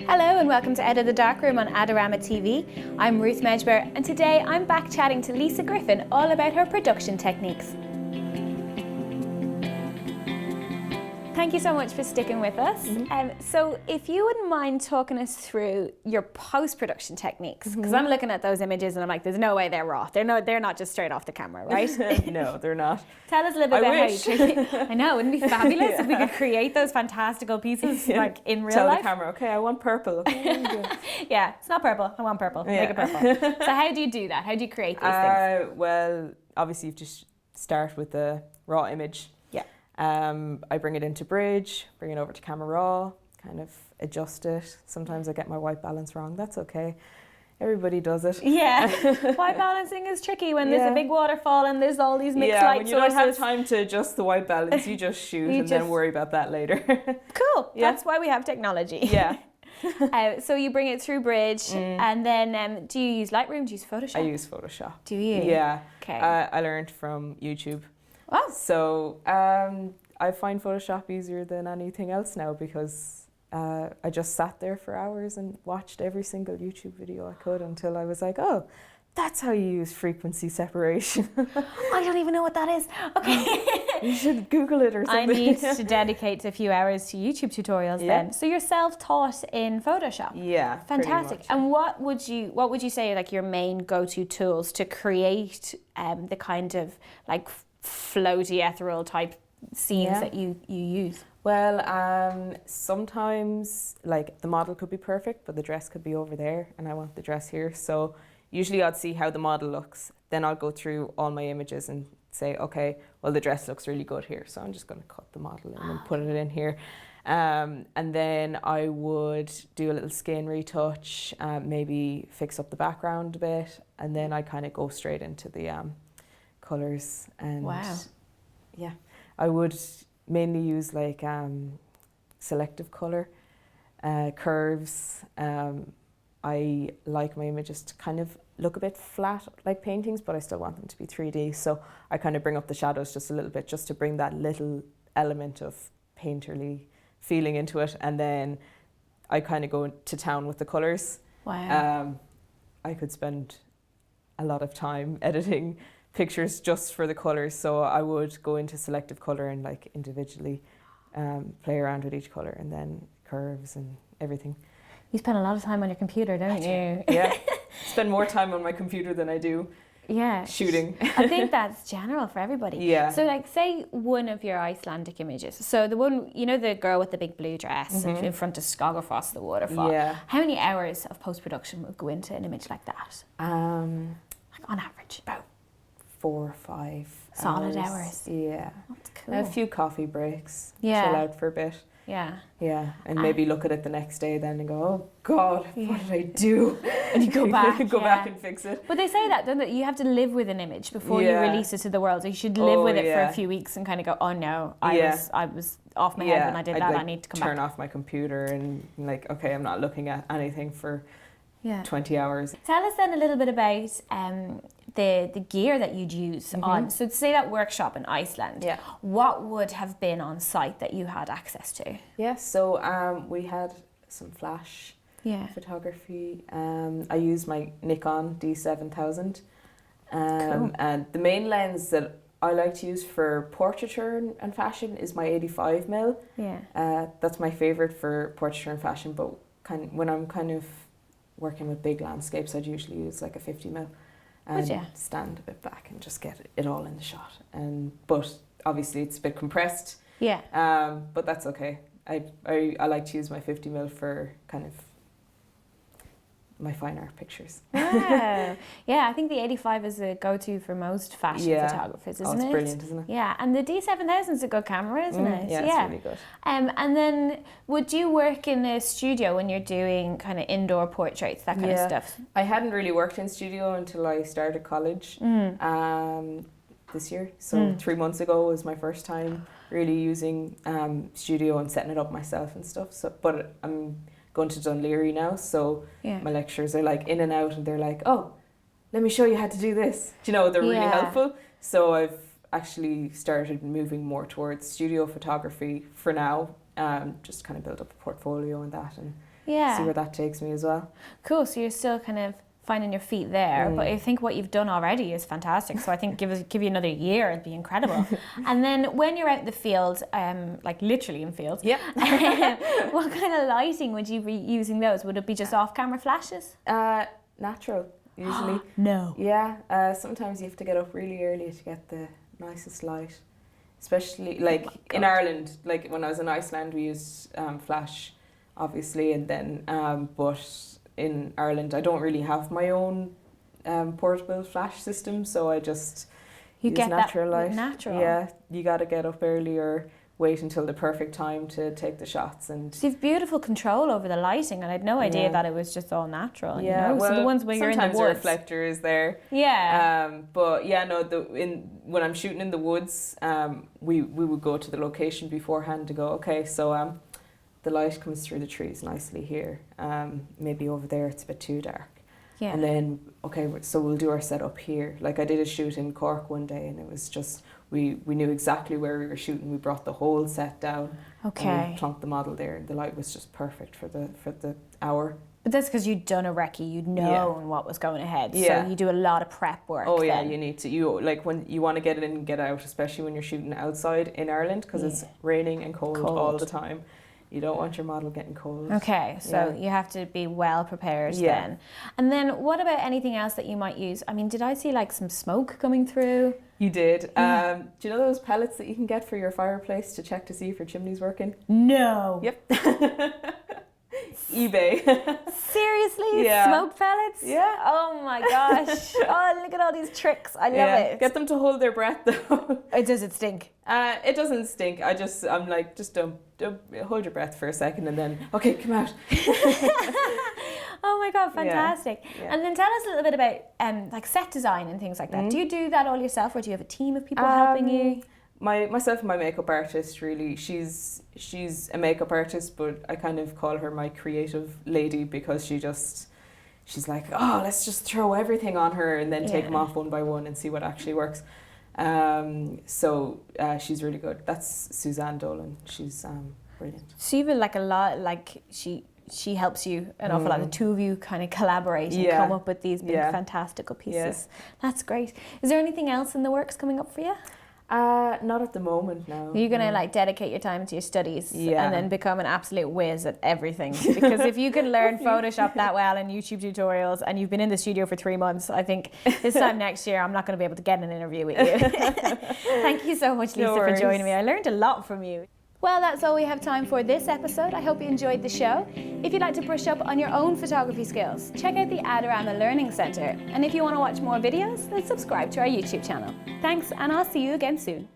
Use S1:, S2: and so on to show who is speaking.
S1: Hello and welcome to Ed of the Darkroom on Adorama TV. I'm Ruth Medjber and today I'm back chatting to Lisa Griffin all about her production techniques. Thank you so much for sticking with us. So if you wouldn't mind talking us through your post-production techniques, because I'm looking at those images and I'm like, there's no way they're raw. They're not just straight off the camera, right?
S2: No, they're not.
S1: Tell us a little bit about how you create. I know, wouldn't it be fabulous if we could create those fantastical pieces like in real life?
S2: Tell the camera, okay, I want purple.
S1: Yeah, it's not purple, I want purple, make it purple. So how do you do that? How do you create these things?
S2: Well, obviously you have to start with the raw image. I bring it into Bridge, bring it over to Camera Raw, kind of adjust it. Sometimes I get my white balance wrong, that's okay. Everybody does it.
S1: Yeah, white balancing is tricky when there's a big waterfall and there's all these mixed light sources.
S2: Yeah, when you don't have time to adjust the white balance, you just shoot and then worry about that later.
S1: Cool, that's why we have technology.
S2: Yeah.
S1: So you bring it through Bridge and then do you use Lightroom, do you use Photoshop?
S2: I use Photoshop.
S1: Do you?
S2: Yeah.
S1: Okay.
S2: I learned from YouTube.
S1: Wow.
S2: So I find Photoshop easier than anything else now because I just sat there for hours and watched every single YouTube video I could until I was like, oh, that's how you use frequency separation.
S1: I don't even know what that is. Okay.
S2: You should Google it or something.
S1: I need to dedicate a few hours to YouTube tutorials then. So you're self-taught in Photoshop?
S2: Yeah.
S1: Fantastic. And what would you say are like your main go-to tools to create the kind of like floaty ethereal type scenes that you use?
S2: Well, sometimes like the model could be perfect, but the dress could be over there and I want the dress here. So usually I'd see how the model looks. Then I'll go through all my images and say, okay, well the dress looks really good here. So I'm just going to cut the model in and put it in here. And then I would do a little skin retouch, maybe fix up the background a bit. And then I kind of go straight into the colours. And yeah, I would mainly use like selective colour, curves. I like my images to kind of look a bit flat like paintings, but I still want them to be 3D. So I kind of bring up the shadows just a little bit just to bring that little element of painterly feeling into it. And then I kind of go to town with the colours.
S1: Wow.
S2: I could spend a lot of time editing pictures just for the colours, so I would go into selective colour and like individually play around with each colour and then curves and everything.
S1: You spend a lot of time on your computer, don't you?
S2: Yeah, spend more time on my computer than I do shooting.
S1: I think that's general for everybody.
S2: Yeah.
S1: So like say one of your Icelandic images, so the one, you know, the girl with the big blue dress in front of Skogafoss, the waterfall.
S2: Yeah.
S1: How many hours of post-production would go into an image like that? Like on average, about
S2: 4 or 5
S1: solid hours.
S2: Yeah.
S1: That's cool.
S2: A few coffee breaks.
S1: Yeah.
S2: Chill out for a bit.
S1: Yeah.
S2: Yeah. And maybe look at it the next day then and go, oh God, what did I do?
S1: And you go back.
S2: back and fix it.
S1: But they say that, don't they? You have to live with an image before you release it to the world. So you should live with it for a few weeks and kind of go, oh no, I was off my head when I did that.
S2: Like,
S1: I need to come back.
S2: turn off my computer and like, okay, I'm not looking at anything for 20 hours.
S1: Tell us then a little bit about the gear that you'd use on. So to say that workshop in Iceland, what would have been on site that you had access to?
S2: Yeah, so we had some flash photography. I used my Nikon D7000.
S1: Cool.
S2: And the main lens that I like to use for portraiture and fashion is my 85mm.
S1: Yeah.
S2: That's my favourite for portraiture and fashion, but when I'm kind of working with big landscapes, I'd usually use like a 50mm and stand a bit back and just get it all in the shot. But obviously it's a bit compressed.
S1: Yeah.
S2: But that's okay. I like to use my 50mm for kind of my fine art pictures.
S1: Wow. Yeah, I think the 85 is a go-to for most fashion photographers, isn't it?
S2: It's brilliant, isn't it?
S1: Yeah, and the D7000 is a good camera, isn't it?
S2: Yeah, it's really good.
S1: And then would you work in a studio when you're doing kind of indoor portraits, that kind of stuff?
S2: I hadn't really worked in studio until I started college this year. So 3 months ago was my first time really using studio and setting it up myself and stuff. So, but I'm going to Dunleary now, so my lecturers are like in and out and they're like, oh, let me show you how to do this. Do you know, they're really helpful. So I've actually started moving more towards studio photography for now, just kind of build up a portfolio and that and
S1: Yeah.
S2: see where that takes me as well.
S1: Cool. So you're still kind of finding your feet there, but I think what you've done already is fantastic. So I think give you another year, it'd be incredible. And then when you're out in the field, like literally in fields,
S2: Yep.
S1: what kind of lighting would you be using those? Would it be just off-camera flashes?
S2: Natural, usually.
S1: No.
S2: Yeah, sometimes you have to get up really early to get the nicest light. Especially like in Ireland, like when I was in Iceland, we used flash, obviously, and then but in Ireland, I don't really have my own portable flash system, so I just use natural light.
S1: Natural.
S2: Yeah, you got to get up early or wait until the perfect time to take the shots. And
S1: so you've beautiful control over the lighting, and I had no idea that it was just all natural.
S2: Yeah,
S1: you know?
S2: well,
S1: so the ones where you're in the
S2: sometimes
S1: woods,
S2: the reflector is there.
S1: Yeah.
S2: But yeah, no. When I'm shooting in the woods, we would go to the location beforehand to go. Okay, so the light comes through the trees nicely here. Maybe over there it's a bit too dark.
S1: Yeah.
S2: And then, okay, so we'll do our setup here. Like I did a shoot in Cork one day, and it was just, we knew exactly where we were shooting. We brought the whole set down.
S1: Okay.
S2: And we plunked the model there. The light was just perfect for the hour.
S1: But that's because you'd done a recce, you'd known what was going ahead.
S2: Yeah.
S1: So you do a lot of prep work.
S2: Oh yeah,
S1: then.
S2: you need to. Like when you want to get in and get out, especially when you're shooting outside in Ireland, because it's raining and cold all the time. You don't want your model getting cold.
S1: Okay, so you have to be well prepared then. And then what about anything else that you might use? I mean, did I see like some smoke coming through?
S2: You did. Do you know those pellets that you can get for your fireplace to check to see if your chimney's working?
S1: No.
S2: Yep. eBay.
S1: Seriously?
S2: Yeah.
S1: Smoke pellets?
S2: Yeah.
S1: Oh my gosh. Oh, look at all these tricks. I love it.
S2: Get them to hold their breath though.
S1: Does it stink?
S2: It doesn't stink. I'm like, just don't hold your breath for a second and then, okay, come out.
S1: Oh my God, fantastic.
S2: Yeah.
S1: And then tell us a little bit about like set design and things like that. Do you do that all yourself, or do you have a team of people helping you?
S2: Myself and my makeup artist, really, she's a makeup artist, but I kind of call her my creative lady because she's like, oh, let's just throw everything on her and then take them off one by one and see what actually works. So she's really good. That's Suzanne Dolan. She's brilliant.
S1: So even like a lot, like she helps you an awful lot. The two of you kind of collaborate and come up with these big fantastical pieces. That's great. Is there anything else in the works coming up for you?
S2: Not at the moment, no.
S1: You're going to like dedicate your time to your studies and then become an absolute whiz at everything. Because if you can learn Photoshop that well and YouTube tutorials and you've been in the studio for 3 months, I think this time next year I'm not going to be able to get an interview with you. Thank you so much, Lisa, for joining me. I learned a lot from you. Well, that's all we have time for this episode. I hope you enjoyed the show. If you'd like to brush up on your own photography skills, check out the Adorama Learning Centre. And if you want to watch more videos, then subscribe to our YouTube channel. Thanks, and I'll see you again soon.